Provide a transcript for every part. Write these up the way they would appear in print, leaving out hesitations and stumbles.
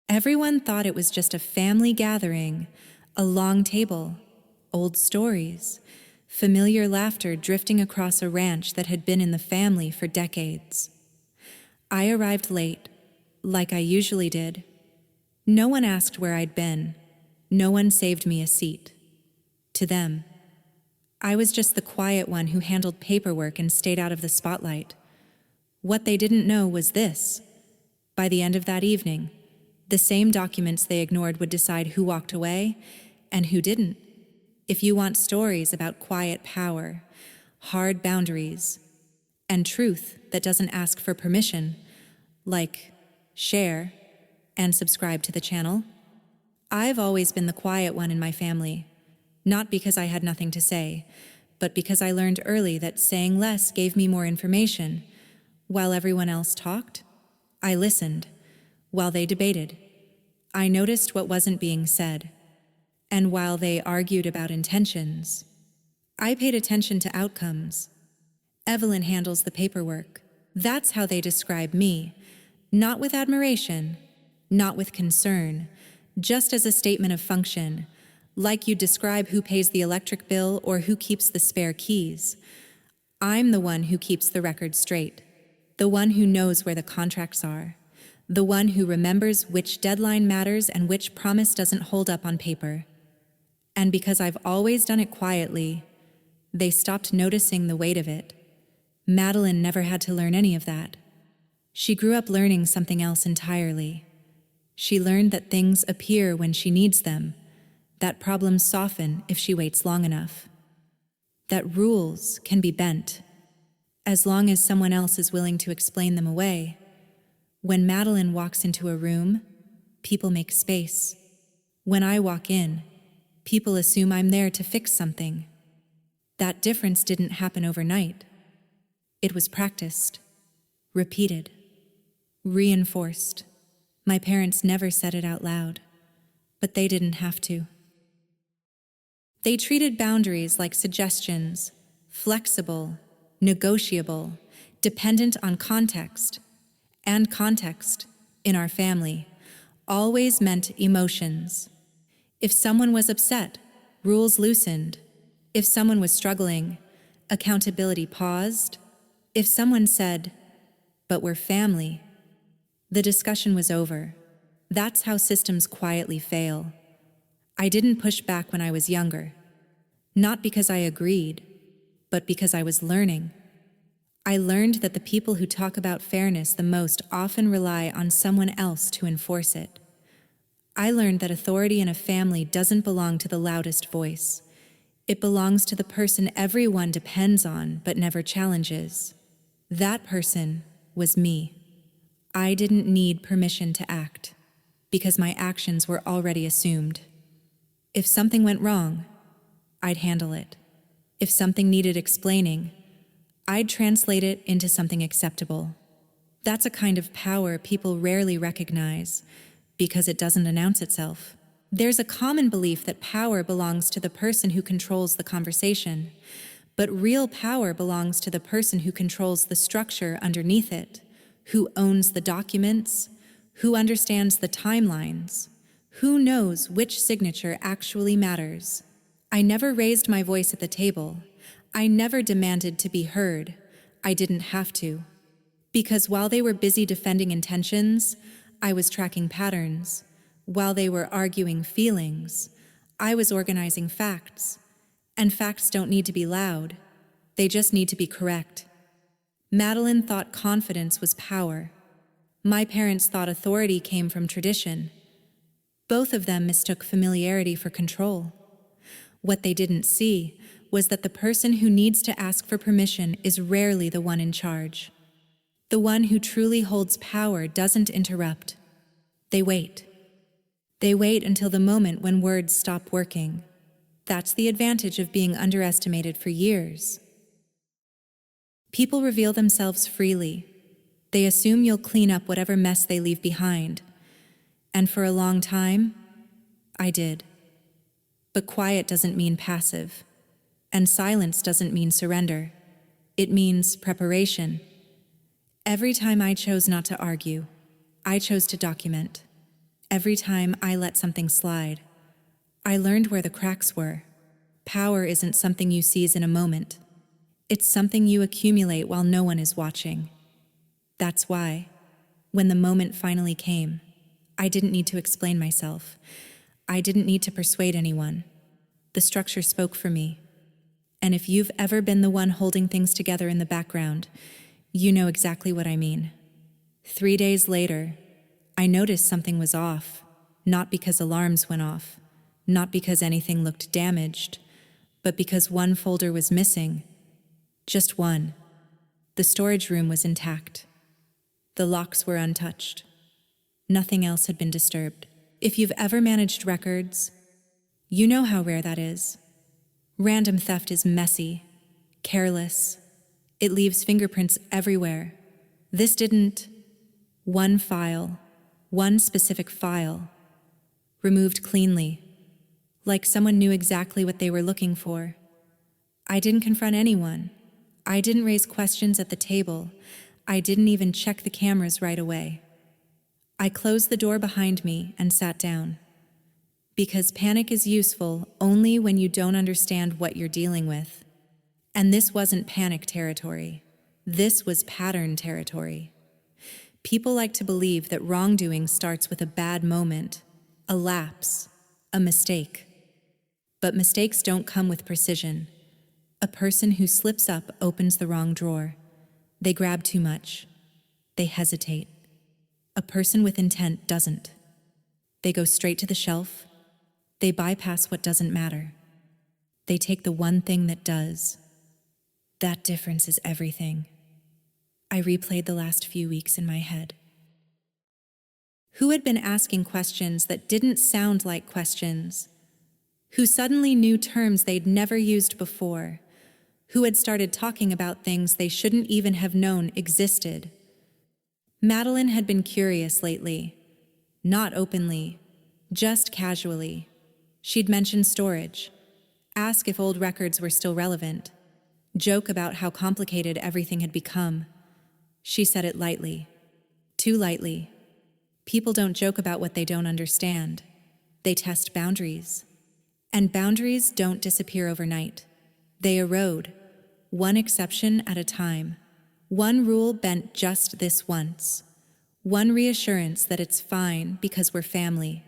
Everyone thought it was just a family gathering, a long table, old stories, familiar laughter drifting across a ranch that had been in the family for decades. I arrived late, like I usually did. No one asked where I'd been. No one saved me a seat. To them, I was just the quiet one who handled paperwork and stayed out of the spotlight. What they didn't know was this. By the end of that evening, the same documents they ignored would decide who walked away and who didn't. If you want stories about quiet power, hard boundaries, and truth that doesn't ask for permission, like, share, and subscribe to the channel. I've always been the quiet one in my family, not because I had nothing to say, but because I learned early that saying less gave me more information. While everyone else talked, I listened. While they debated, I noticed what wasn't being said. And while they argued about intentions, I paid attention to outcomes. Evelyn handles the paperwork. That's how they describe me. Not with admiration, not with concern, just as a statement of function, like you'd describe who pays the electric bill or who keeps the spare keys. I'm the one who keeps the record straight, the one who knows where the contracts are, the one who remembers which deadline matters and which promise doesn't hold up on paper. And because I've always done it quietly, they stopped noticing the weight of it. Madeline never had to learn any of that. She grew up learning something else entirely. She learned that things appear when she needs them, that problems soften if she waits long enough, that rules can be bent, as long as someone else is willing to explain them away. When Madeline walks into a room, people make space. When I walk in, people assume I'm there to fix something. That difference didn't happen overnight. It was practiced, repeated, reinforced. My parents never said it out loud, but they didn't have to. They treated boundaries like suggestions, flexible, negotiable, dependent on context. And context, in our family, always meant emotions. If someone was upset, rules loosened. If someone was struggling, accountability paused. If someone said, "But we're family," the discussion was over. That's how systems quietly fail. I didn't push back when I was younger. Not because I agreed, but because I was learning. I learned that the people who talk about fairness the most often rely on someone else to enforce it. I learned that authority in a family doesn't belong to the loudest voice. It belongs to the person everyone depends on but never challenges. That person was me. I didn't need permission to act, because my actions were already assumed. If something went wrong, I'd handle it. If something needed explaining, I'd translate it into something acceptable. That's a kind of power people rarely recognize, because it doesn't announce itself. There's a common belief that power belongs to the person who controls the conversation, but real power belongs to the person who controls the structure underneath it, who owns the documents, who understands the timelines, who knows which signature actually matters. I never raised my voice at the table. I never demanded to be heard. I didn't have to. Because while they were busy defending intentions, I was tracking patterns. While they were arguing feelings, I was organizing facts. And facts don't need to be loud. They just need to be correct. Madeline thought confidence was power. My parents thought authority came from tradition. Both of them mistook familiarity for control. What they didn't see was that the person who needs to ask for permission is rarely the one in charge. The one who truly holds power doesn't interrupt. They wait. They wait until the moment when words stop working. That's the advantage of being underestimated for years. People reveal themselves freely. They assume you'll clean up whatever mess they leave behind. And for a long time, I did. But quiet doesn't mean passive. And silence doesn't mean surrender. It means preparation. Every time I chose not to argue, I chose to document. Every time I let something slide, I learned where the cracks were. Power isn't something you seize in a moment. It's something you accumulate while no one is watching. That's why, when the moment finally came, I didn't need to explain myself. I didn't need to persuade anyone. The structure spoke for me. And if you've ever been the one holding things together in the background, you know exactly what I mean. 3 days later, I noticed something was off, not because alarms went off, not because anything looked damaged, but because one folder was missing. Just one. The storage room was intact. The locks were untouched. Nothing else had been disturbed. If you've ever managed records, you know how rare that is. Random theft is messy, careless. It leaves fingerprints everywhere. This didn't. One file, one specific file, removed cleanly, like someone knew exactly what they were looking for. I didn't confront anyone. I didn't raise questions at the table. I didn't even check the cameras right away. I closed the door behind me and sat down. Because panic is useful only when you don't understand what you're dealing with. And this wasn't panic territory. This was pattern territory. People like to believe that wrongdoing starts with a bad moment, a lapse, a mistake. But mistakes don't come with precision. A person who slips up opens the wrong drawer. They grab too much. They hesitate. A person with intent doesn't. They go straight to the shelf. They bypass what doesn't matter. They take the one thing that does. That difference is everything. I replayed the last few weeks in my head. Who had been asking questions that didn't sound like questions? Who suddenly knew terms they'd never used before? Who had started talking about things they shouldn't even have known existed? Madeline had been curious lately. Not openly, just casually. She'd mention storage, ask if old records were still relevant, joke about how complicated everything had become. She said it lightly, too lightly. People don't joke about what they don't understand. They test boundaries. And boundaries don't disappear overnight. They erode, one exception at a time. One rule bent just this once. One reassurance that it's fine because we're family.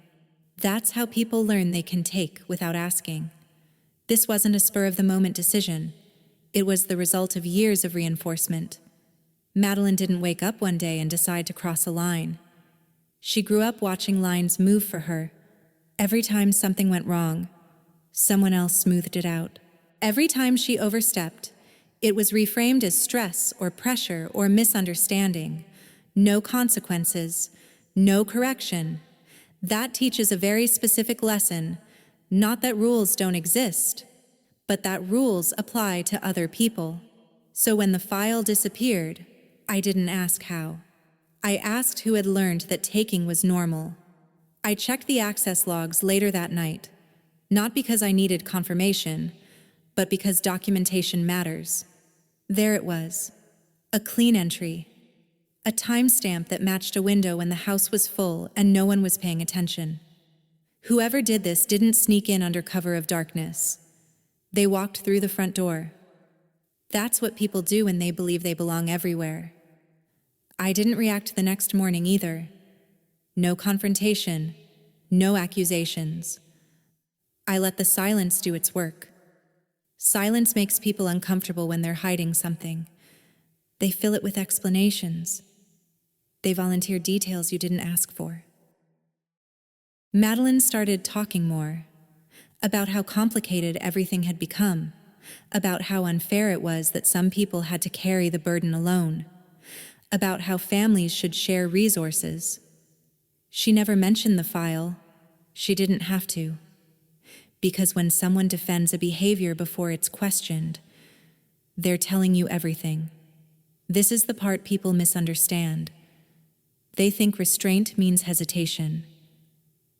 That's how people learn they can take without asking. This wasn't a spur-of-the-moment decision. It was the result of years of reinforcement. Madeline didn't wake up one day and decide to cross a line. She grew up watching lines move for her. Every time something went wrong, someone else smoothed it out. Every time she overstepped, it was reframed as stress or pressure or misunderstanding. No consequences, no correction. That teaches a very specific lesson, not that rules don't exist, but that rules apply to other people. So when the file disappeared, I didn't ask how. I asked who had learned that taking was normal. I checked the access logs later that night, not because I needed confirmation, but because documentation matters. There it was, a clean entry, a timestamp that matched a window when the house was full and no one was paying attention. Whoever did this didn't sneak in under cover of darkness. They walked through the front door. That's what people do when they believe they belong everywhere. I didn't react the next morning either. No confrontation, no accusations. I let the silence do its work. Silence makes people uncomfortable when they're hiding something. They fill it with explanations. They volunteer details you didn't ask for. Madeline started talking more about how complicated everything had become, about how unfair it was that some people had to carry the burden alone, about how families should share resources. She never mentioned the file. She didn't have to. Because when someone defends a behavior before it's questioned, they're telling you everything. This is the part people misunderstand. They think restraint means hesitation,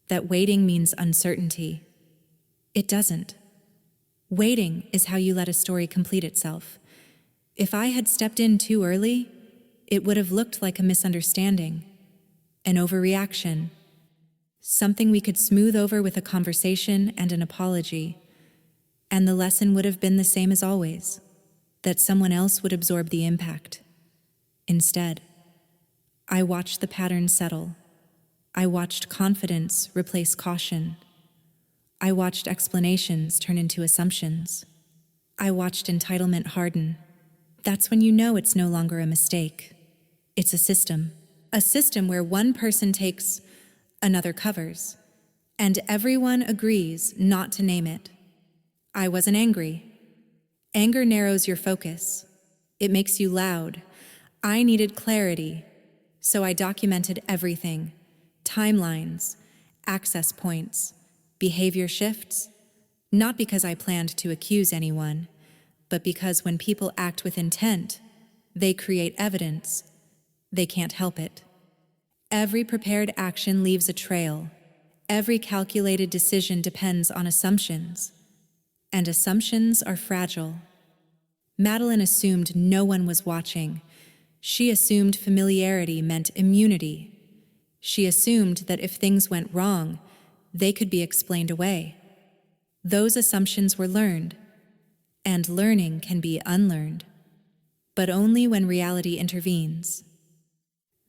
that waiting means uncertainty. It doesn't. Waiting is how you let a story complete itself. If I had stepped in too early, it would have looked like a misunderstanding, an overreaction. something we could smooth over with a conversation and an apology, and the lesson would have been the same as always, that someone else would absorb the impact. Instead, I watched the pattern settle. I watched confidence replace caution. I watched explanations turn into assumptions. I watched entitlement harden. That's when you know it's no longer a mistake. It's a system. A system where one person takes, another covers, and everyone agrees not to name it. I wasn't angry. Anger narrows your focus. It makes you loud. I needed clarity, so I documented everything: timelines, access points, behavior shifts, not because I planned to accuse anyone, but because when people act with intent, they create evidence. They can't help it. Every prepared action leaves a trail. Every calculated decision depends on assumptions, and assumptions are fragile. Madeline assumed no one was watching. She assumed familiarity meant immunity. She assumed that if things went wrong, they could be explained away. Those assumptions were learned, and learning can be unlearned, but only when reality intervenes.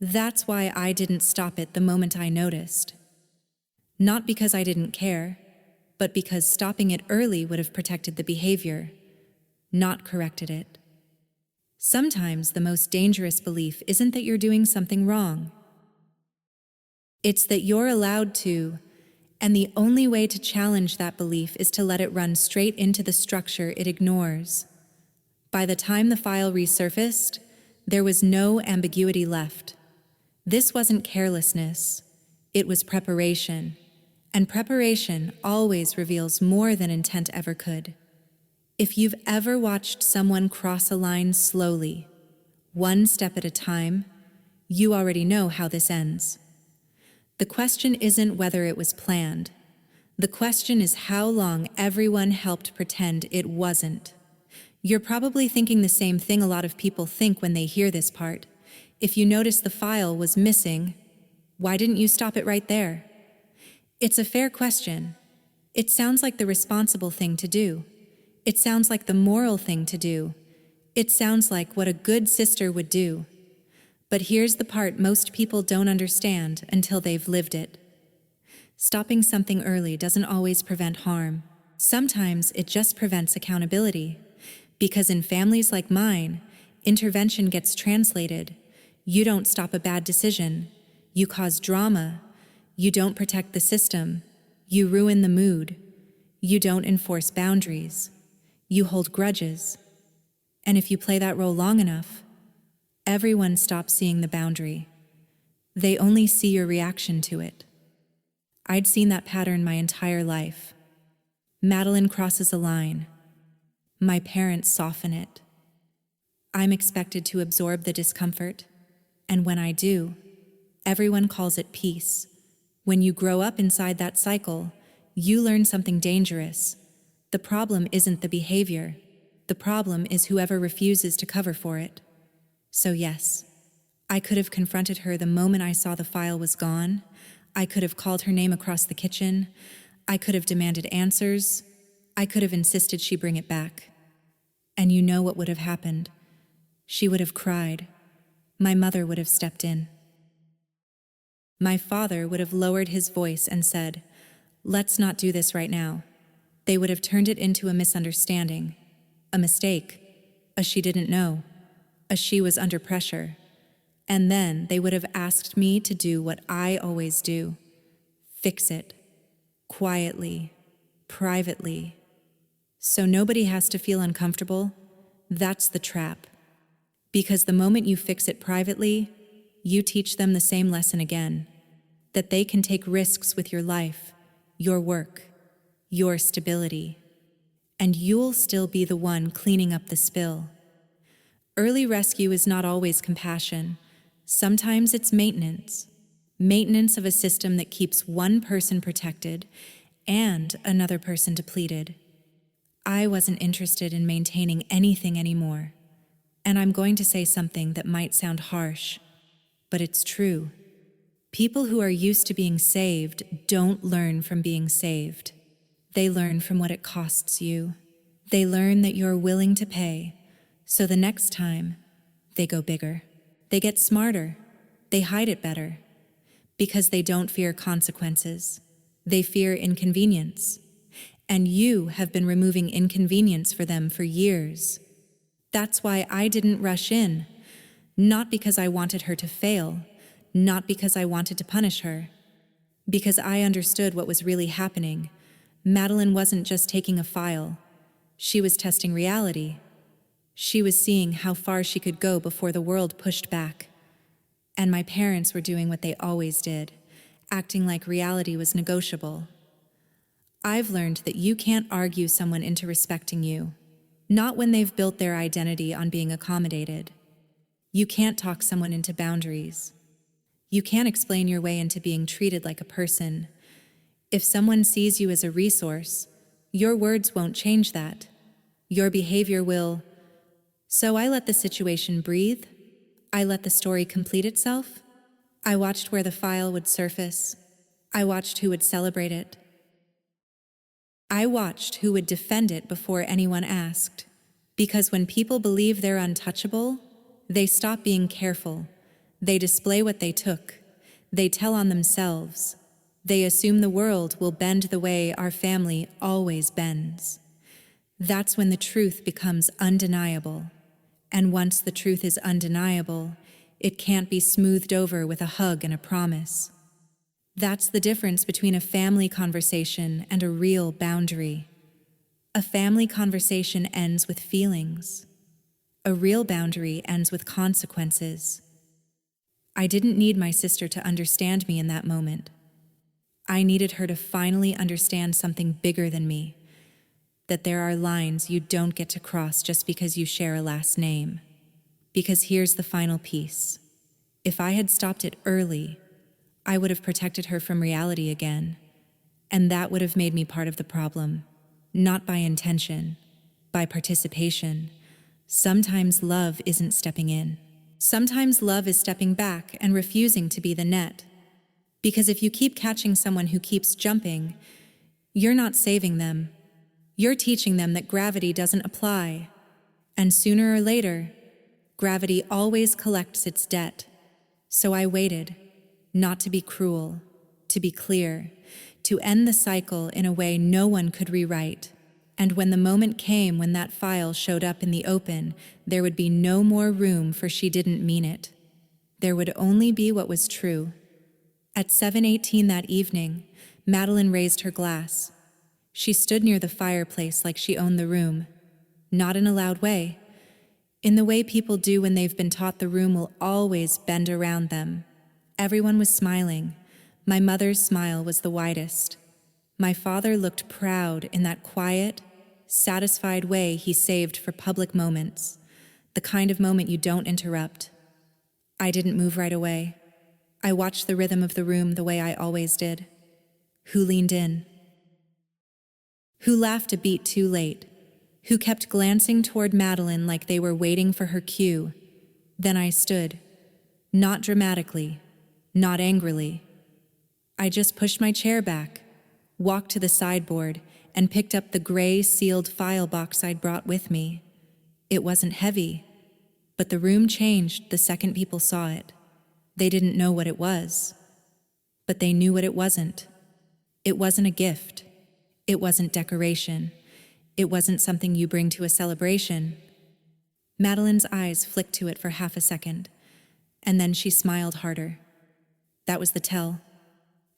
That's why I didn't stop it the moment I noticed. Not because I didn't care, but because stopping it early would have protected the behavior, not corrected it. Sometimes the most dangerous belief isn't that you're doing something wrong. It's that you're allowed to, and the only way to challenge that belief is to let it run straight into the structure it ignores. By the time the file resurfaced, there was no ambiguity left. This wasn't carelessness, it was preparation, and preparation always reveals more than intent ever could. If you've ever watched someone cross a line slowly, one step at a time, you already know how this ends. The question isn't whether it was planned. The question is how long everyone helped pretend it wasn't. You're probably thinking the same thing a lot of people think when they hear this part. If you notice the file was missing, why didn't you stop it right there? It's a fair question. It sounds like the responsible thing to do. It sounds like the moral thing to do. It sounds like what a good sister would do. But here's the part most people don't understand until they've lived it. Stopping something early doesn't always prevent harm. Sometimes it just prevents accountability. Because in families like mine, intervention gets translated. You don't stop a bad decision. You cause drama. You don't protect the system. You ruin the mood. You don't enforce boundaries. You hold grudges. And if you play that role long enough, everyone stops seeing the boundary. They only see your reaction to it. I'd seen that pattern my entire life. Madeline crosses a line. My parents soften it. I'm expected to absorb the discomfort, and when I do, everyone calls it peace. When you grow up inside that cycle, you learn something dangerous. The problem isn't the behavior. The problem is whoever refuses to cover for it. So yes, I could have confronted her the moment I saw the file was gone. I could have called her name across the kitchen. I could have demanded answers. I could have insisted she bring it back. And you know what would have happened. She would have cried. My mother would have stepped in. My father would have lowered his voice and said, "Let's not do this right now." They would have turned it into a misunderstanding, a mistake, a she didn't know, a she was under pressure. And then they would have asked me to do what I always do: fix it, quietly, privately. So nobody has to feel uncomfortable. That's the trap. Because the moment you fix it privately, you teach them the same lesson again, that they can take risks with your life, your work, your stability, and you'll still be the one cleaning up the spill. Early rescue is not always compassion. Sometimes it's maintenance. Maintenance of a system that keeps one person protected and another person depleted. I wasn't interested in maintaining anything anymore. And I'm going to say something that might sound harsh, but it's true. People who are used to being saved don't learn from being saved. They learn from what it costs you. They learn that you're willing to pay, so the next time, they go bigger. They get smarter. They hide it better. Because they don't fear consequences. They fear inconvenience. And you have been removing inconvenience for them for years. That's why I didn't rush in. Not because I wanted her to fail, not because I wanted to punish her. Because I understood what was really happening. Madeline wasn't just taking a file. She was testing reality. She was seeing how far she could go before the world pushed back. And my parents were doing what they always did, acting like reality was negotiable. I've learned that you can't argue someone into respecting you, not when they've built their identity on being accommodated. You can't talk someone into boundaries. You can't explain your way into being treated like a person. If someone sees you as a resource, your words won't change that. Your behavior will. So I let the situation breathe. I let the story complete itself. I watched where the file would surface. I watched who would celebrate it. I watched who would defend it before anyone asked. Because when people believe they're untouchable, they stop being careful. They display what they took. They tell on themselves. They assume the world will bend the way our family always bends. That's when the truth becomes undeniable. And once the truth is undeniable, it can't be smoothed over with a hug and a promise. That's the difference between a family conversation and a real boundary. A family conversation ends with feelings. A real boundary ends with consequences. I didn't need my sister to understand me in that moment. I needed her to finally understand something bigger than me, that there are lines you don't get to cross just because you share a last name. Because here's the final piece. If I had stopped it early, I would have protected her from reality again, and that would have made me part of the problem, not by intention, by participation. Sometimes love isn't stepping in. Sometimes love is stepping back and refusing to be the net. Because if you keep catching someone who keeps jumping, you're not saving them. You're teaching them that gravity doesn't apply. And sooner or later, gravity always collects its debt. So I waited, not to be cruel, to be clear, to end the cycle in a way no one could rewrite. And when the moment came when that file showed up in the open, there would be no more room for she didn't mean it. There would only be what was true. At 7:18 that evening, Madeline raised her glass. She stood near the fireplace like she owned the room. Not in a loud way. In the way people do when they've been taught the room will always bend around them. Everyone was smiling. My mother's smile was the widest. My father looked proud in that quiet, satisfied way he saved for public moments, the kind of moment you don't interrupt. I didn't move right away. I watched the rhythm of the room the way I always did. Who leaned in? Who laughed a beat too late? Who kept glancing toward Madeline like they were waiting for her cue? Then I stood, not dramatically, not angrily. I just pushed my chair back, walked to the sideboard, and picked up the gray sealed file box I'd brought with me. It wasn't heavy, but the room changed the second people saw it. They didn't know what it was, but they knew what it wasn't. It wasn't a gift. It wasn't decoration. It wasn't something you bring to a celebration. Madeline's eyes flicked to it for half a second, and then she smiled harder. That was the tell.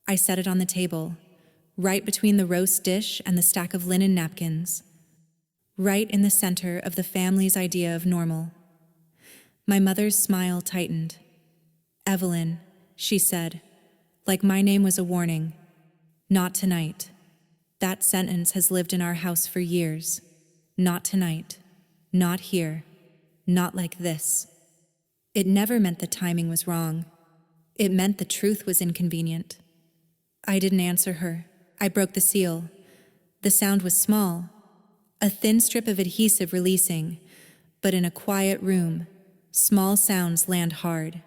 I set it on the table, right between the roast dish and the stack of linen napkins, right in the center of the family's idea of normal. My mother's smile tightened. "Evelyn," she said, like my name was a warning. "Not tonight." That sentence has lived in our house for years. Not tonight. Not here. Not like this. It never meant the timing was wrong. It meant the truth was inconvenient. I didn't answer her. I broke the seal. The sound was small, a thin strip of adhesive releasing, but in a quiet room, small sounds land hard.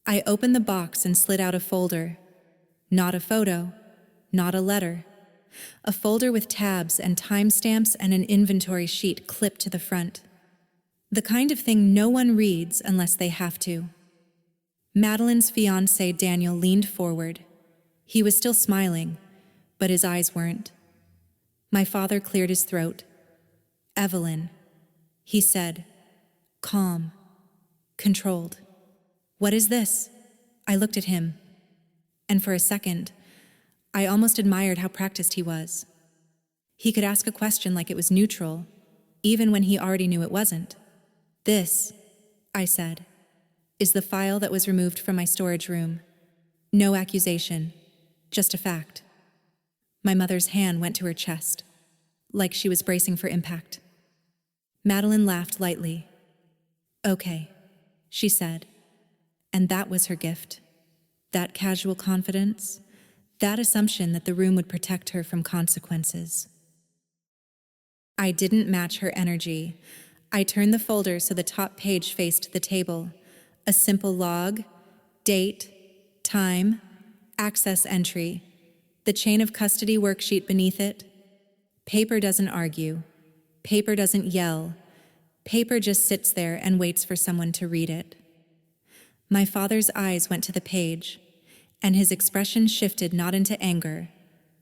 I opened the box and slid out a folder. Not a photo, not a letter. A folder with tabs and timestamps and an inventory sheet clipped to the front. The kind of thing no one reads unless they have to. Madeline's fiancé, Daniel, leaned forward. He was still smiling, but his eyes weren't. My father cleared his throat. "Evelyn," he said, calm, controlled. "What is this?" I looked at him, and for a second, I almost admired how practiced he was. He could ask a question like it was neutral, even when he already knew it wasn't. "This," I said, "is the file that was removed from my storage room. No accusation, just a fact." My mother's hand went to her chest, like she was bracing for impact. Madeline laughed lightly. "Okay," she said. And that was her gift. That casual confidence, that assumption that the room would protect her from consequences. I didn't match her energy. I turned the folder so the top page faced the table. A simple log, date, time, access entry, the chain of custody worksheet beneath it. Paper doesn't argue. Paper doesn't yell. Paper just sits there and waits for someone to read it. My father's eyes went to the page, and his expression shifted not into anger,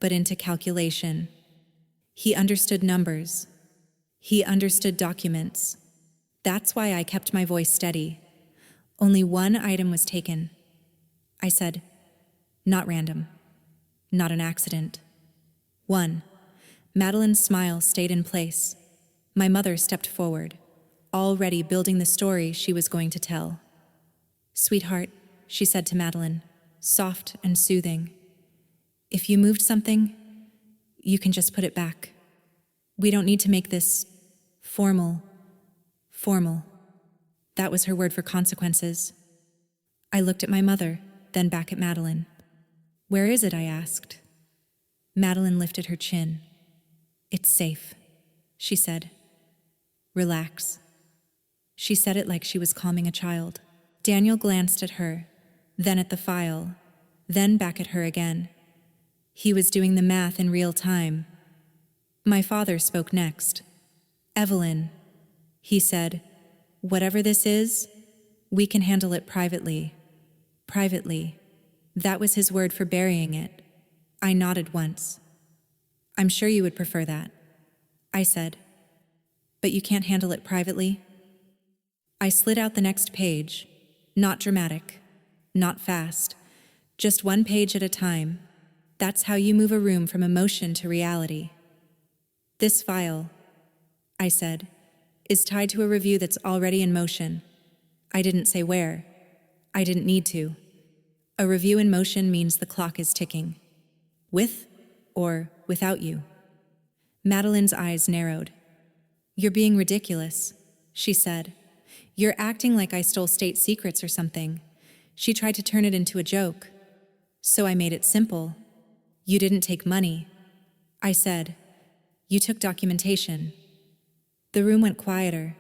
but into calculation. He understood numbers. He understood documents. That's why I kept my voice steady. Only one item was taken. I said, "Not random. Not an accident." One. Madeline's smile stayed in place. My mother stepped forward, already building the story she was going to tell. "Sweetheart," she said to Madeline, soft and soothing, "if you moved something, you can just put it back. We don't need to make this formal. That was her word for consequences. I looked at my mother, then back at Madeline. "Where is it?" I asked. Madeline lifted her chin. "It's safe," she said. "Relax." She said it like she was calming a child. Daniel glanced at her, then at the file, then back at her again. He was doing the math in real time. My father spoke next. "Evelyn," he said, "whatever this is, we can handle it privately." Privately. That was his word for burying it. I nodded once. "I'm sure you would prefer that," I said. "But you can't handle it privately?" I slid out the next page. Not dramatic, not fast, just one page at a time. That's how you move a room from emotion to reality. "This file," I said, "is tied to a review that's already in motion." I didn't say where. I didn't need to. A review in motion means the clock is ticking. With or without you. Madeline's eyes narrowed. "You're being ridiculous," she said. "You're acting like I stole state secrets or something." She tried to turn it into a joke. So I made it simple. "You didn't take money," I said. "You took documentation." The room went quieter.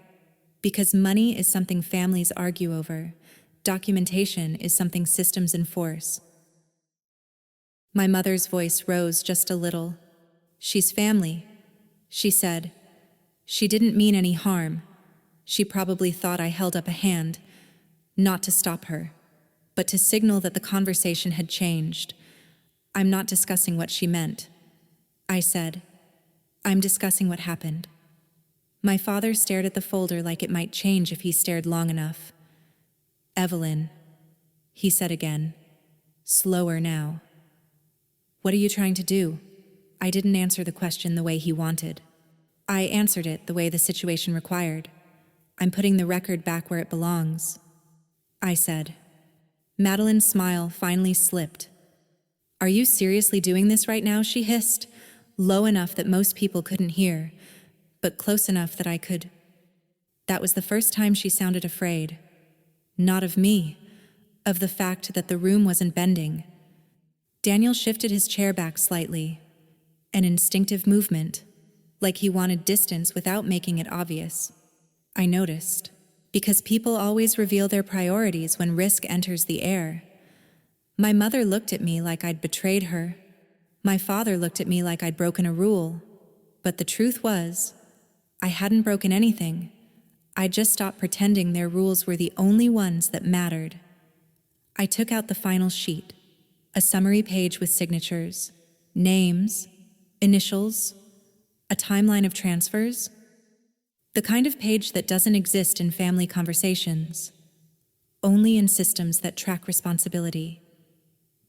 Because money is something families argue over. Documentation is something systems enforce. My mother's voice rose just a little. "She's family," she said. "She didn't mean any harm. She probably thought I held up a hand, not to stop her, but to signal that the conversation had changed. I'm not discussing what she meant," I said. "I'm discussing what happened." My father stared at the folder like it might change if he stared long enough. "Evelyn," he said again, slower now. "What are you trying to do?" I didn't answer the question the way he wanted. I answered it the way the situation required. "I'm putting the record back where it belongs," I said. Madeline's smile finally slipped. "Are you seriously doing this right now?" she hissed, low enough that most people couldn't hear, but close enough that I could. That was the first time she sounded afraid. Not of me, of the fact that the room wasn't bending. Daniel shifted his chair back slightly, an instinctive movement, like he wanted distance without making it obvious. I noticed. Because people always reveal their priorities when risk enters the air. My mother looked at me like I'd betrayed her. My father looked at me like I'd broken a rule. But the truth was, I hadn't broken anything. I just stopped pretending their rules were the only ones that mattered. I took out the final sheet, a summary page with signatures, names, initials, a timeline of transfers. The kind of page that doesn't exist in family conversations, only in systems that track responsibility.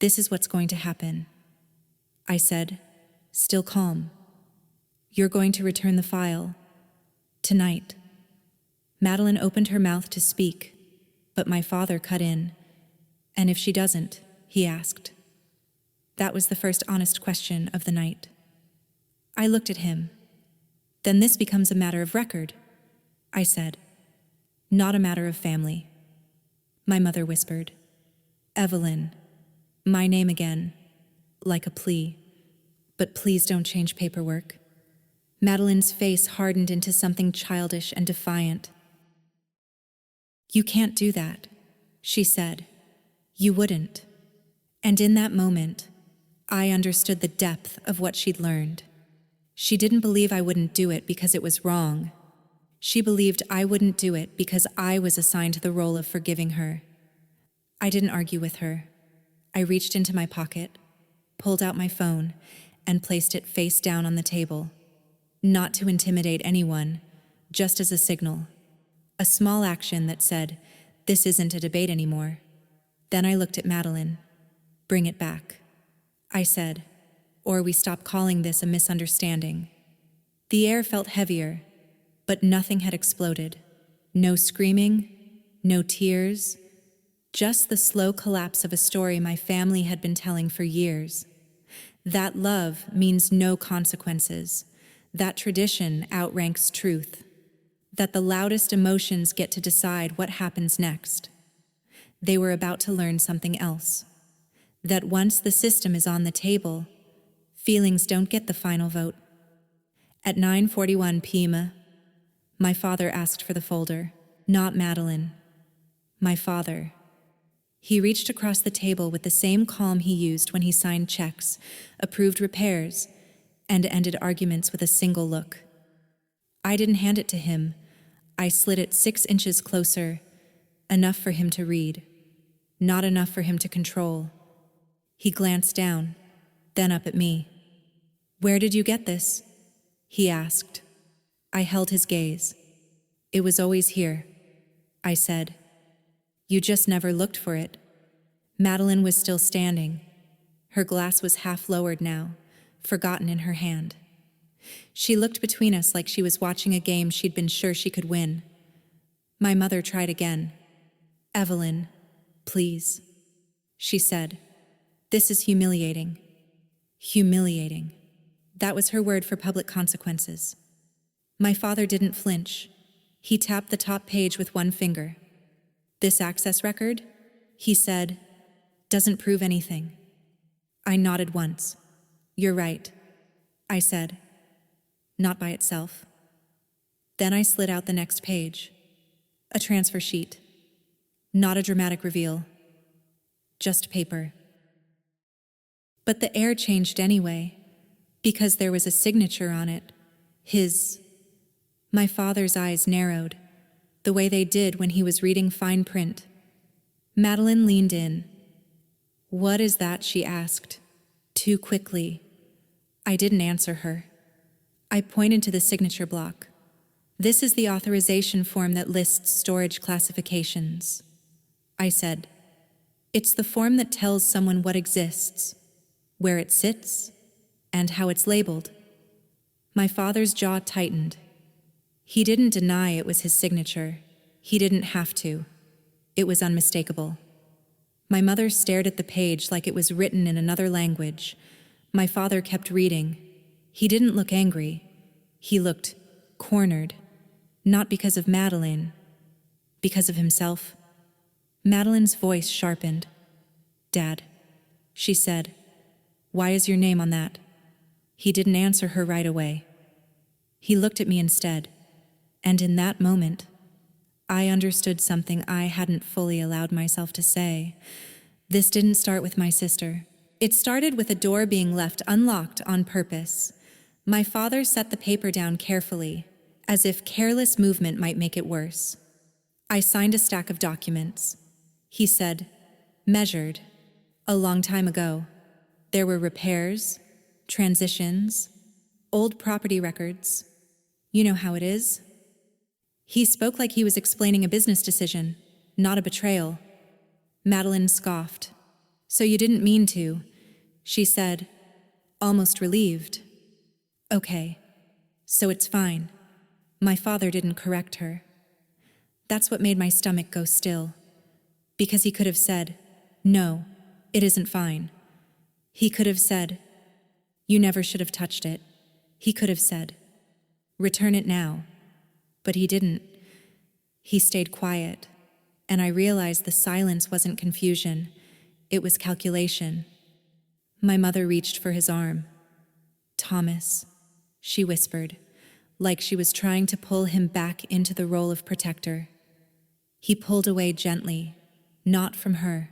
This is what's going to happen, I said, still calm. You're going to return the file. Tonight. Madeline opened her mouth to speak, but my father cut in. And if she doesn't, he asked. That was the first honest question of the night. I looked at him. Then this becomes a matter of record, I said. Not a matter of family. My mother whispered. Evelyn. My name again, like a plea. But please don't change paperwork. Madeline's face hardened into something childish and defiant. You can't do that, she said. You wouldn't. And in that moment, I understood the depth of what she'd learned. She didn't believe I wouldn't do it because it was wrong. She believed I wouldn't do it because I was assigned the role of forgiving her. I didn't argue with her. I reached into my pocket, pulled out my phone, and placed it face down on the table. Not to intimidate anyone, just as a signal. A small action that said, this isn't a debate anymore. Then I looked at Madeline. Bring it back, I said, or we stop calling this a misunderstanding. The air felt heavier, but nothing had exploded. No screaming, no tears, just the slow collapse of a story my family had been telling for years. That love means no consequences. That tradition outranks truth. That the loudest emotions get to decide what happens next. They were about to learn something else. That once the system is on the table, feelings don't get the final vote. At 9:41 p.m., my father asked for the folder. Not Madeline. My father. He reached across the table with the same calm he used when he signed checks, approved repairs, and ended arguments with a single look. I didn't hand it to him. I slid it 6 inches closer, enough for him to read, not enough for him to control. He glanced down, then up at me. Where did you get this? He asked. I held his gaze. It was always here, I said. You just never looked for it. Madeline was still standing. Her glass was half lowered now, forgotten in her hand. She looked between us like she was watching a game she'd been sure she could win. My mother tried again. Evelyn, please, she said. This is humiliating. Humiliating. That was her word for public consequences. My father didn't flinch. He tapped the top page with one finger. This access record, he said, doesn't prove anything. I nodded once. You're right, I said. Not by itself. Then I slid out the next page. A transfer sheet. Not a dramatic reveal. Just paper. But the air changed anyway, because there was a signature on it. His. My father's eyes narrowed, the way they did when he was reading fine print. Madeline leaned in. What is that? She asked, too quickly. I didn't answer her. I pointed to the signature block. This is the authorization form that lists storage classifications, I said. It's the form that tells someone what exists, where it sits, and how it's labeled. My father's jaw tightened. He didn't deny it was his signature. He didn't have to. It was unmistakable. My mother stared at the page like it was written in another language. My father kept reading. He didn't look angry. He looked cornered. Not because of Madeline, because of himself. Madeline's voice sharpened. Dad, she said, why is your name on that? He didn't answer her right away. He looked at me instead. And in that moment, I understood something I hadn't fully allowed myself to say. This didn't start with my sister. It started with a door being left unlocked on purpose. My father set the paper down carefully, as if careless movement might make it worse. I signed a stack of documents. He said, measured. A long time ago. There were repairs, transitions, old property records. You know how it is. He spoke like he was explaining a business decision, not a betrayal. Madeline scoffed. So you didn't mean to, she said, almost relieved. Okay, so it's fine. My father didn't correct her. That's what made my stomach go still. Because he could have said, no, it isn't fine. He could have said, you never should have touched it. He could have said, return it now. But he didn't. He stayed quiet, and I realized the silence wasn't confusion, it was calculation. My mother reached for his arm. Thomas, she whispered, like she was trying to pull him back into the role of protector. He pulled away gently, not from her,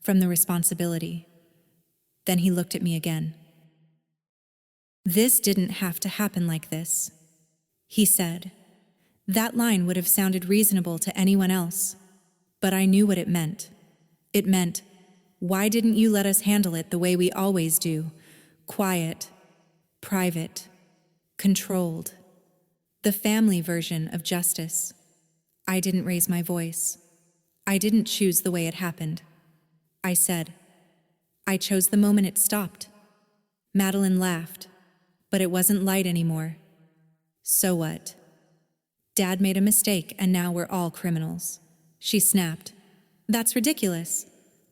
from the responsibility. Then he looked at me again. This didn't have to happen like this, he said. That line would have sounded reasonable to anyone else, but I knew what it meant. It meant, why didn't you let us handle it the way we always do? Quiet, private, controlled. The family version of justice. I didn't raise my voice. I didn't choose the way it happened. I said, I chose the moment it stopped. Madeline laughed, but it wasn't light anymore. So what? Dad made a mistake and now we're all criminals. She snapped. That's ridiculous.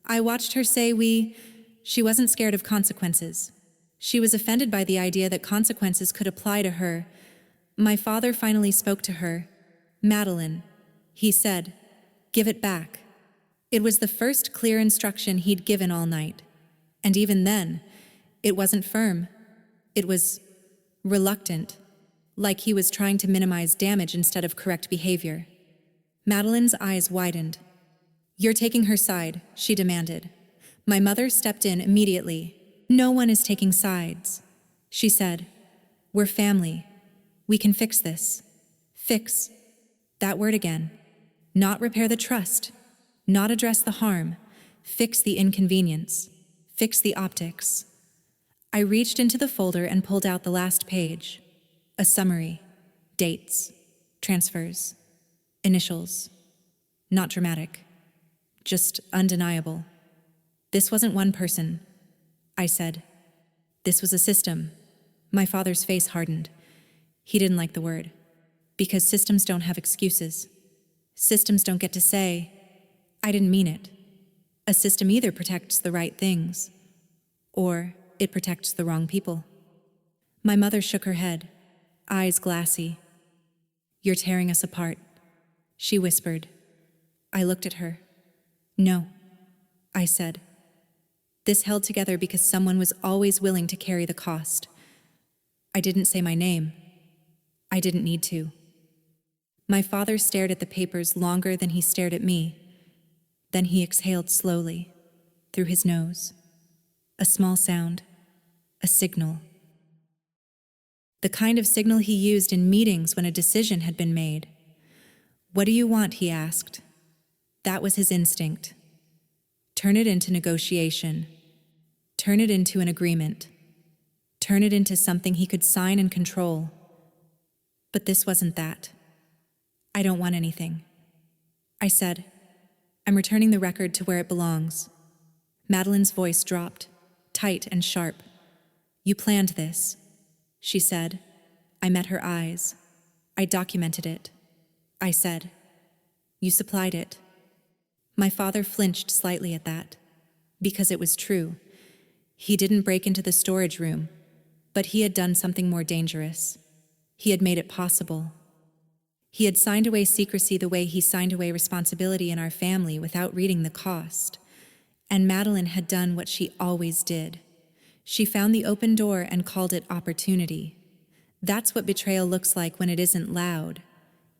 I watched her say she wasn't scared of consequences. She was offended by the idea that consequences could apply to her. My father finally spoke to her. Madeline, he said, give it back. It was the first clear instruction he'd given all night. And even then, it wasn't firm. It was reluctant, like he was trying to minimize damage instead of correct behavior. Madeline's eyes widened. You're taking her side, she demanded. My mother stepped in immediately. No one is taking sides, she said. We're family. We can fix this. Fix. That word again. Not repair the trust. Not address the harm. Fix the inconvenience. Fix the optics. I reached into the folder and pulled out the last page. A summary. Dates. Transfers. Initials. Not dramatic. Just undeniable. This wasn't one person, I said. This was a system. My father's face hardened. He didn't like the word. Because systems don't have excuses. Systems don't get to say, I didn't mean it. A system either protects the right things, or it protects the wrong people. My mother shook her head, eyes glassy. You're tearing us apart, she whispered. I looked at her. No, I said. This held together because someone was always willing to carry the cost. I didn't say my name. I didn't need to. My father stared at the papers longer than he stared at me. Then he exhaled slowly, through his nose. A small sound, a signal. The kind of signal he used in meetings when a decision had been made. What do you want, he asked. That was his instinct. Turn it into negotiation. Turn it into an agreement. Turn it into something he could sign and control. But this wasn't that. I don't want anything. I said, I'm returning the record to where it belongs. Madeline's voice dropped, tight and sharp. You planned this, she said. I met her eyes. I documented it. I said, you supplied it. My father flinched slightly at that, because it was true. He didn't break into the storage room, but he had done something more dangerous. He had made it possible. He had signed away secrecy the way he signed away responsibility in our family without reading the cost. And Madeline had done what she always did. She found the open door and called it opportunity. That's what betrayal looks like when it isn't loud.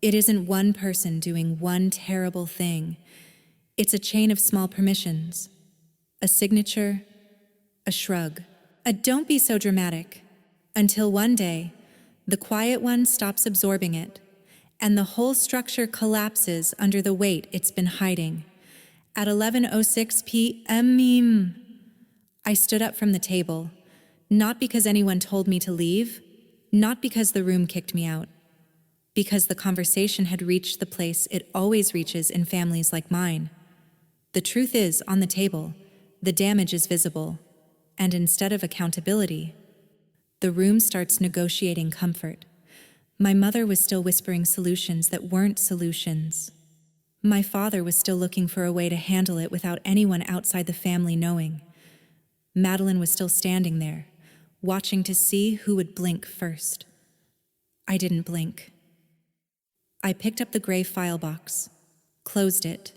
It isn't one person doing one terrible thing. It's a chain of small permissions. A signature, a shrug, a don't be so dramatic. Until one day, the quiet one stops absorbing it, and the whole structure collapses under the weight it's been hiding. At 11:06 p.m., I stood up from the table, not because anyone told me to leave, not because the room kicked me out, because the conversation had reached the place it always reaches in families like mine. The truth is on the table, the damage is visible, and instead of accountability, the room starts negotiating comfort. My mother was still whispering solutions that weren't solutions. My father was still looking for a way to handle it without anyone outside the family knowing. Madeline was still standing there, watching to see who would blink first. I didn't blink. I picked up the gray file box, closed it,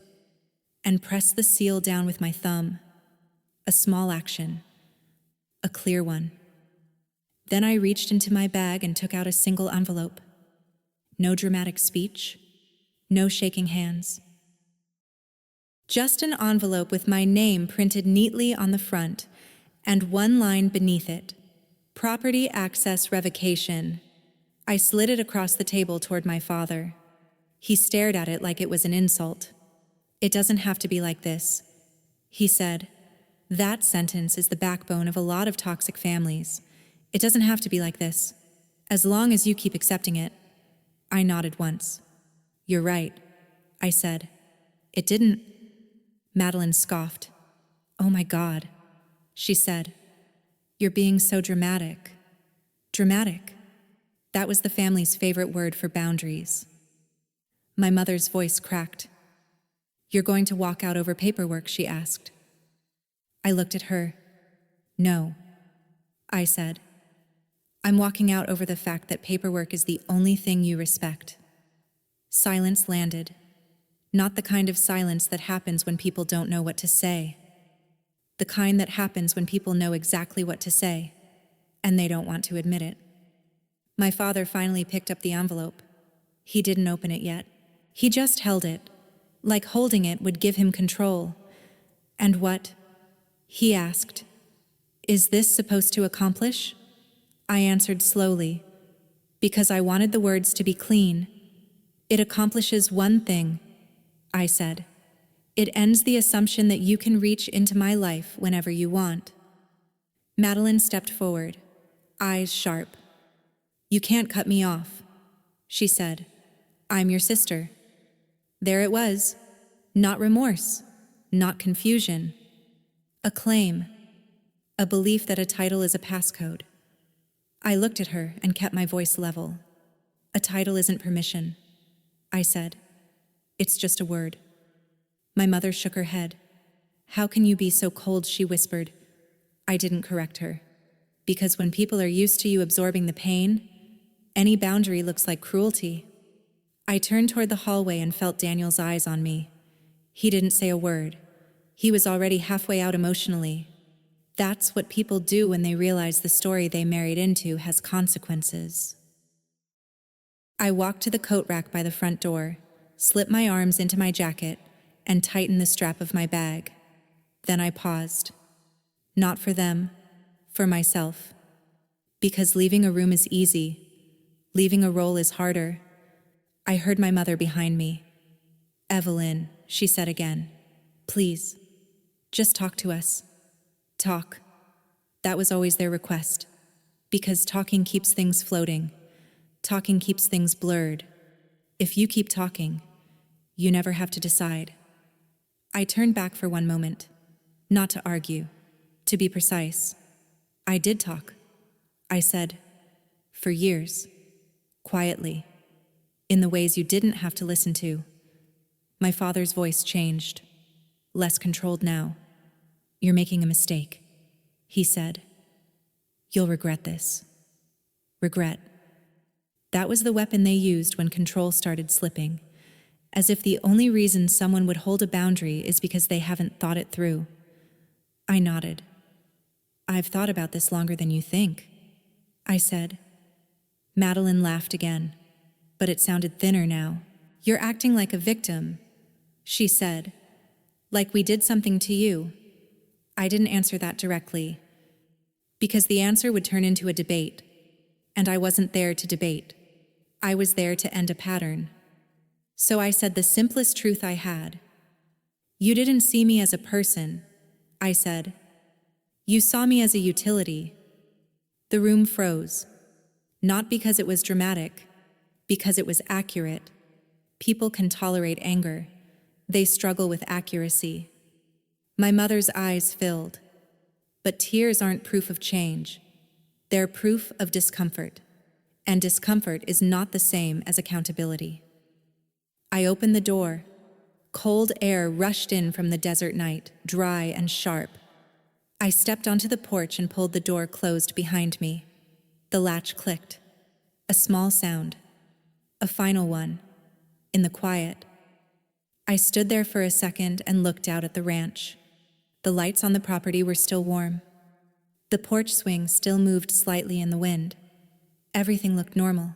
and pressed the seal down with my thumb. A small action, a clear one. Then I reached into my bag and took out a single envelope. No dramatic speech, no shaking hands. Just an envelope with my name printed neatly on the front and one line beneath it. Property access revocation. I slid it across the table toward my father. He stared at it like it was an insult. It doesn't have to be like this, he said. That sentence is the backbone of a lot of toxic families. It doesn't have to be like this, as long as you keep accepting it. I nodded once. You're right, I said. It didn't. Madeline scoffed. Oh my God, she said. You're being so dramatic. Dramatic. That was the family's favorite word for boundaries. My mother's voice cracked. You're going to walk out over paperwork, she asked. I looked at her. No, I said. I'm walking out over the fact that paperwork is the only thing you respect. Silence landed. Not the kind of silence that happens when people don't know what to say. The kind that happens when people know exactly what to say, and they don't want to admit it. My father finally picked up the envelope. He didn't open it yet. He just held it, like holding it would give him control. And what? He asked. Is this supposed to accomplish? I answered slowly, because I wanted the words to be clean. It accomplishes one thing, I said. It ends the assumption that you can reach into my life whenever you want. Madeline stepped forward, eyes sharp. You can't cut me off, she said. I'm your sister. There it was. Not remorse, not confusion. A claim, a belief that a title is a passcode. I looked at her and kept my voice level. A title isn't permission, I said. It's just a word. My mother shook her head. How can you be so cold, she whispered. I didn't correct her. Because when people are used to you absorbing the pain, any boundary looks like cruelty. I turned toward the hallway and felt Daniel's eyes on me. He didn't say a word. He was already halfway out emotionally. That's what people do when they realize the story they married into has consequences. I walked to the coat rack by the front door, slipped my arms into my jacket, and tightened the strap of my bag. Then I paused. Not for them, for myself. Because leaving a room is easy. Leaving a role is harder. I heard my mother behind me. Evelyn, she said again. Please, just talk to us. Talk. That was always their request. Because talking keeps things floating. Talking keeps things blurred. If you keep talking, you never have to decide. I turned back for one moment. Not to argue. To be precise. I did talk. I said, for years. Quietly. In the ways you didn't have to listen to. My father's voice changed. Less controlled now. You're making a mistake, he said. You'll regret this. Regret. That was the weapon they used when control started slipping, as if the only reason someone would hold a boundary is because they haven't thought it through. I nodded. I've thought about this longer than you think, I said. Madeline laughed again. but it sounded thinner now. "You're acting like a victim," she said. "Like we did something to you." I didn't answer that directly, because the answer would turn into a debate, and I wasn't there to debate. I was there to end a pattern. So I said the simplest truth I had. "You didn't see me as a person," I said. "You saw me as a utility." The room froze. Not because it was dramatic, because it was accurate. People can tolerate anger. They struggle with accuracy. My mother's eyes filled. But tears aren't proof of change. They're proof of discomfort. And discomfort is not the same as accountability. I opened the door. Cold air rushed in from the desert night, dry and sharp. I stepped onto the porch and pulled the door closed behind me. The latch clicked. A small sound. A final one. In the quiet. I stood there for a second and looked out at the ranch. The lights on the property were still warm. The porch swing still moved slightly in the wind. Everything looked normal.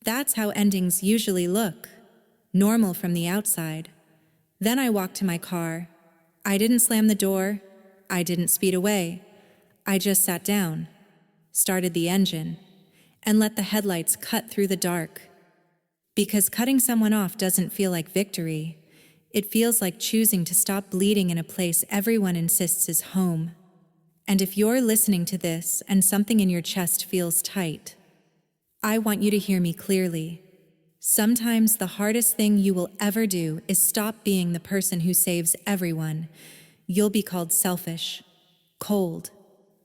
That's how endings usually look. Normal from the outside. Then I walked to my car. I didn't slam the door. I didn't speed away. I just sat down, started the engine, and let the headlights cut through the dark. Because cutting someone off doesn't feel like victory. It feels like choosing to stop bleeding in a place everyone insists is home. And if you're listening to this and something in your chest feels tight, I want you to hear me clearly. Sometimes the hardest thing you will ever do is stop being the person who saves everyone. You'll be called selfish, cold,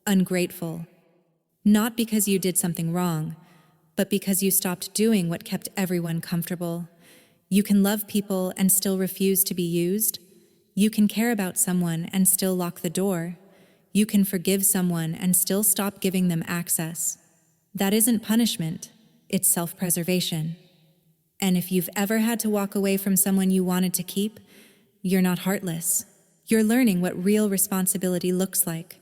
ungrateful. Not because you did something wrong, but because you stopped doing what kept everyone comfortable. You can love people and still refuse to be used. You can care about someone and still lock the door. You can forgive someone and still stop giving them access. That isn't punishment, it's self-preservation. And if you've ever had to walk away from someone you wanted to keep, you're not heartless. You're learning what real responsibility looks like.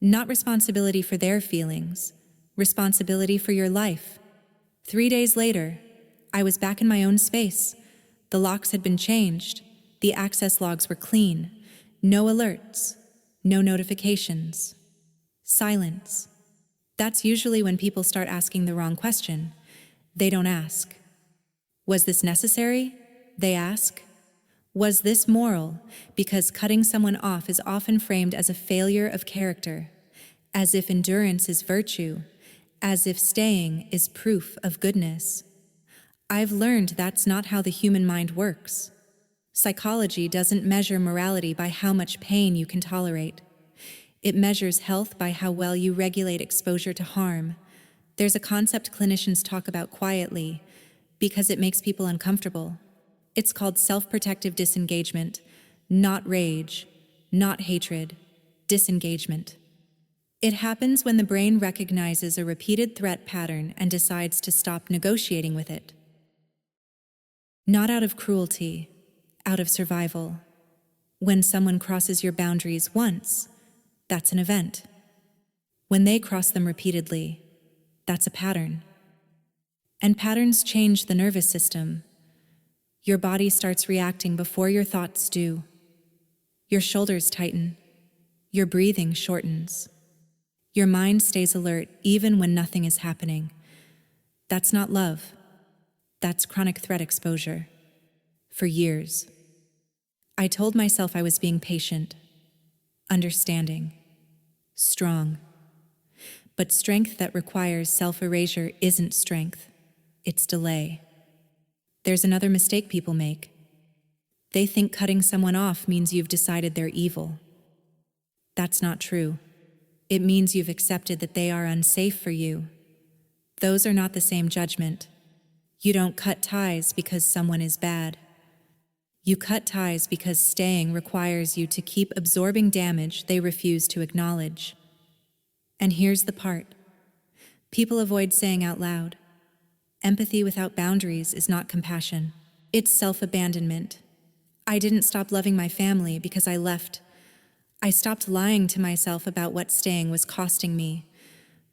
Not responsibility for their feelings, responsibility for your life. 3 days later, I was back in my own space. The locks had been changed. The access logs were clean. No alerts. No notifications. Silence. That's usually when people start asking the wrong question. They don't ask. Was this necessary? They ask. Was this moral? Because cutting someone off is often framed as a failure of character, as if endurance is virtue, as if staying is proof of goodness. I've learned that's not how the human mind works. Psychology doesn't measure morality by how much pain you can tolerate. It measures health by how well you regulate exposure to harm. There's a concept clinicians talk about quietly because it makes people uncomfortable. It's called self-protective disengagement, not rage, not hatred, disengagement. It happens when the brain recognizes a repeated threat pattern and decides to stop negotiating with it. Not out of cruelty, out of survival. When someone crosses your boundaries once, that's an event. When they cross them repeatedly, that's a pattern. And patterns change the nervous system. Your body starts reacting before your thoughts do. Your shoulders tighten. Your breathing shortens. Your mind stays alert even when nothing is happening. That's not love. That's chronic threat exposure. For years, I told myself I was being patient, understanding, strong. But strength that requires self-erasure isn't strength, it's delay. There's another mistake people make. They think cutting someone off means you've decided they're evil. That's not true. It means you've accepted that they are unsafe for you. Those are not the same judgment. You don't cut ties because someone is bad. You cut ties because staying requires you to keep absorbing damage they refuse to acknowledge. And here's the part. People avoid saying out loud. Empathy without boundaries is not compassion. It's self-abandonment. I didn't stop loving my family because I left. I stopped lying to myself about what staying was costing me.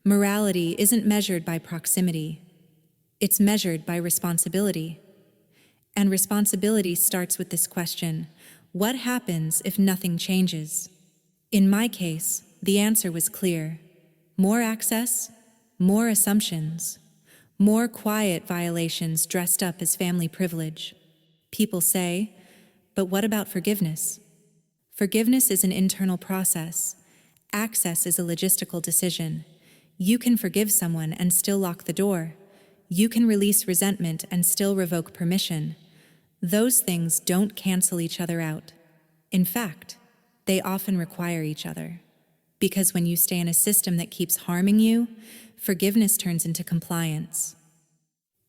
Morality isn't measured by proximity. It's measured by responsibility. And responsibility starts with this question: what happens if nothing changes? In my case, the answer was clear. More access, more assumptions, more quiet violations dressed up as family privilege. People say, but what about forgiveness? Forgiveness is an internal process. Access is a logistical decision. You can forgive someone and still lock the door. You can release resentment and still revoke permission. Those things don't cancel each other out. In fact, they often require each other. Because when you stay in a system that keeps harming you, forgiveness turns into compliance.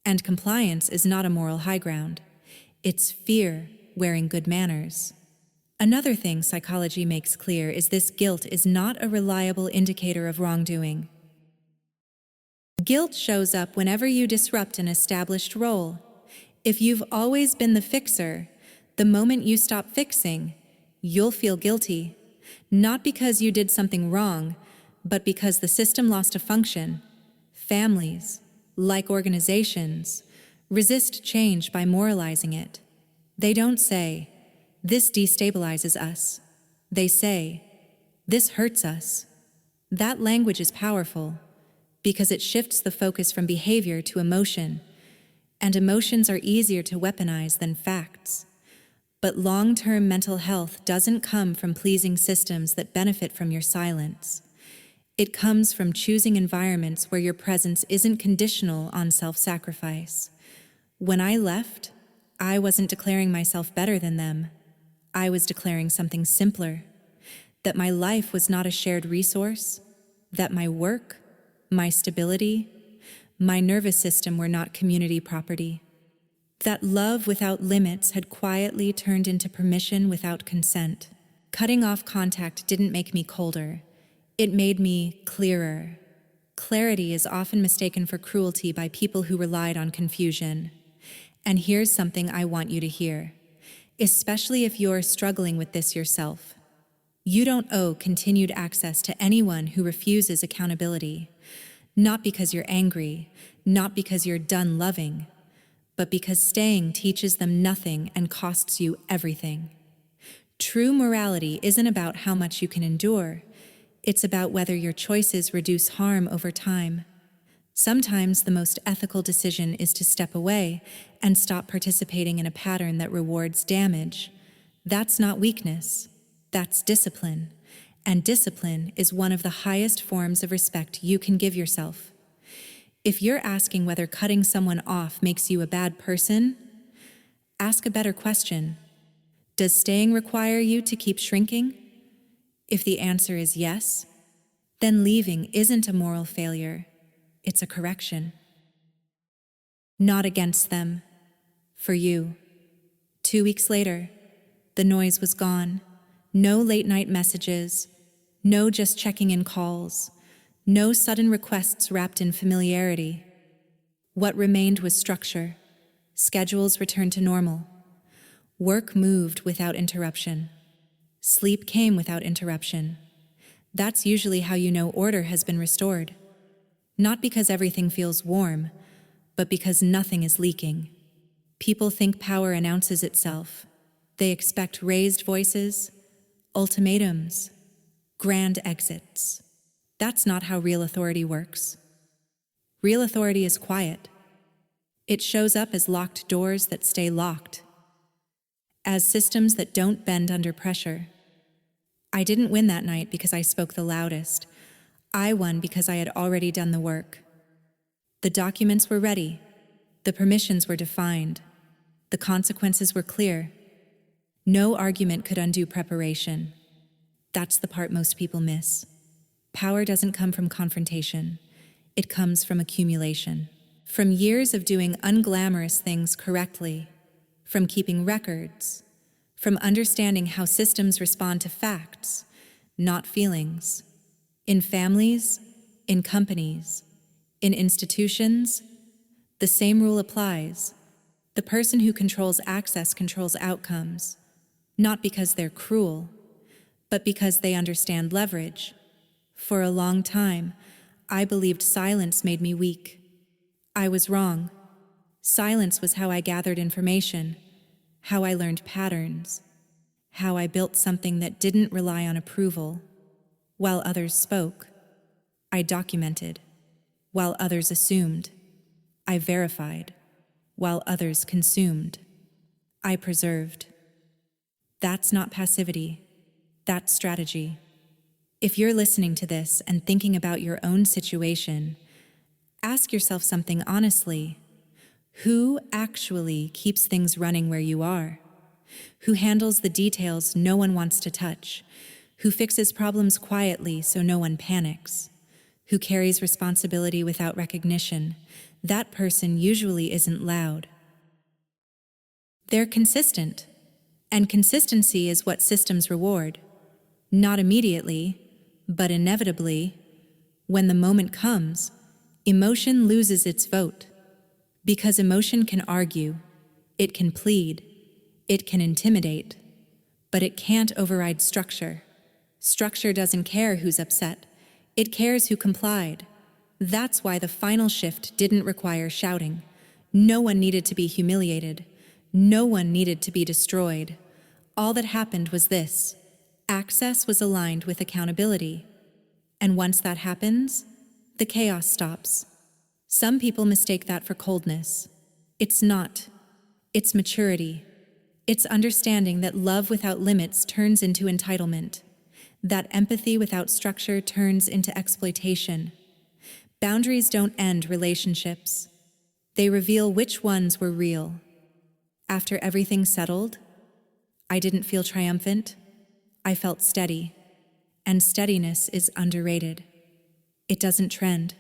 And compliance is not a moral high ground. It's fear wearing good manners. Another thing psychology makes clear is this: guilt is not a reliable indicator of wrongdoing. Guilt shows up whenever you disrupt an established role. If you've always been the fixer, the moment you stop fixing, you'll feel guilty. Not because you did something wrong, but because the system lost a function. Families, like organizations, resist change by moralizing it. They don't say, "This destabilizes us." They say, "This hurts us." That language is powerful because it shifts the focus from behavior to emotion, and emotions are easier to weaponize than facts. But long-term mental health doesn't come from pleasing systems that benefit from your silence. It comes from choosing environments where your presence isn't conditional on self-sacrifice. When I left, I wasn't declaring myself better than them. I was declaring something simpler: that my life was not a shared resource, that my work, my stability, my nervous system were not community property. That love without limits had quietly turned into permission without consent. Cutting off contact didn't make me colder. It made me clearer. Clarity is often mistaken for cruelty by people who relied on confusion. And here's something I want you to hear, especially if you're struggling with this yourself. You don't owe continued access to anyone who refuses accountability. Not because you're angry, not because you're done loving, but because staying teaches them nothing and costs you everything. True morality isn't about how much you can endure. It's about whether your choices reduce harm over time. Sometimes the most ethical decision is to step away and stop participating in a pattern that rewards damage. That's not weakness. That's discipline. And discipline is one of the highest forms of respect you can give yourself. If you're asking whether cutting someone off makes you a bad person, ask a better question. Does staying require you to keep shrinking? If the answer is yes, then leaving isn't a moral failure. It's a correction. Not against them. For you. 2 weeks later, the noise was gone. No late-night messages. No just checking-in calls. No sudden requests wrapped in familiarity. What remained was structure. Schedules returned to normal. Work moved without interruption. Sleep came without interruption. That's usually how you know order has been restored. Not because everything feels warm, but because nothing is leaking. People think power announces itself. They expect raised voices, ultimatums, grand exits. That's not how real authority works. Real authority is quiet. It shows up as locked doors that stay locked, as systems that don't bend under pressure. I didn't win that night because I spoke the loudest. I won because I had already done the work. The documents were ready. The permissions were defined. The consequences were clear. No argument could undo preparation. That's the part most people miss. Power doesn't come from confrontation. It comes from accumulation. From years of doing unglamorous things correctly, from keeping records, from understanding how systems respond to facts, not feelings. In families, in companies, in institutions, the same rule applies. The person who controls access controls outcomes, not because they're cruel, but because they understand leverage. For a long time, I believed silence made me weak. I was wrong. Silence was how I gathered information, how I learned patterns, how I built something that didn't rely on approval. While others spoke, I documented. While others assumed, I verified. While others consumed, I preserved. That's not passivity. That's strategy. If you're listening to this and thinking about your own situation, ask yourself something honestly. Who actually keeps things running where you are? Who handles the details no one wants to touch? Who fixes problems quietly so no one panics? Who carries responsibility without recognition? That person usually isn't loud. They're consistent, and consistency is what systems reward. Not immediately, but inevitably, when the moment comes, emotion loses its vote. Because emotion can argue, it can plead, it can intimidate, but it can't override structure. Structure doesn't care who's upset, it cares who complied. That's why the final shift didn't require shouting. No one needed to be humiliated. No one needed to be destroyed. All that happened was this: access was aligned with accountability. And once that happens, the chaos stops. Some people mistake that for coldness. It's not. It's maturity. It's understanding that love without limits turns into entitlement, that empathy without structure turns into exploitation. Boundaries don't end relationships. They reveal which ones were real. After everything settled, I didn't feel triumphant. I felt steady. And steadiness is underrated. It doesn't trend.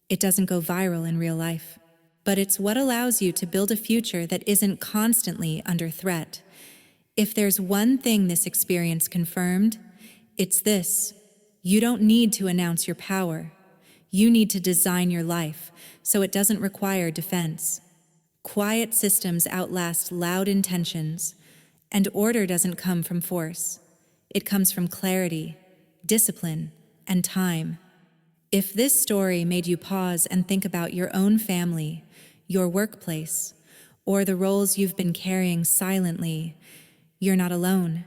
It doesn't go viral in real life. But it's what allows you to build a future that isn't constantly under threat. If there's one thing this experience confirmed, it's this: you don't need to announce your power. You need to design your life so it doesn't require defense. Quiet systems outlast loud intentions, and order doesn't come from force. It comes from clarity, discipline, and time. If this story made you pause and think about your own family, your workplace, or the roles you've been carrying silently, you're not alone.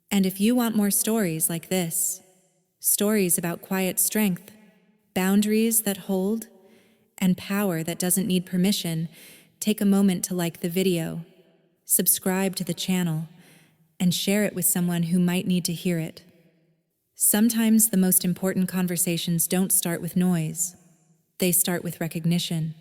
And if you want more stories like this, stories about quiet strength, boundaries that hold, and power that doesn't need permission, take a moment to like the video, subscribe to the channel, and share it with someone who might need to hear it. Sometimes the most important conversations don't start with noise. They start with recognition.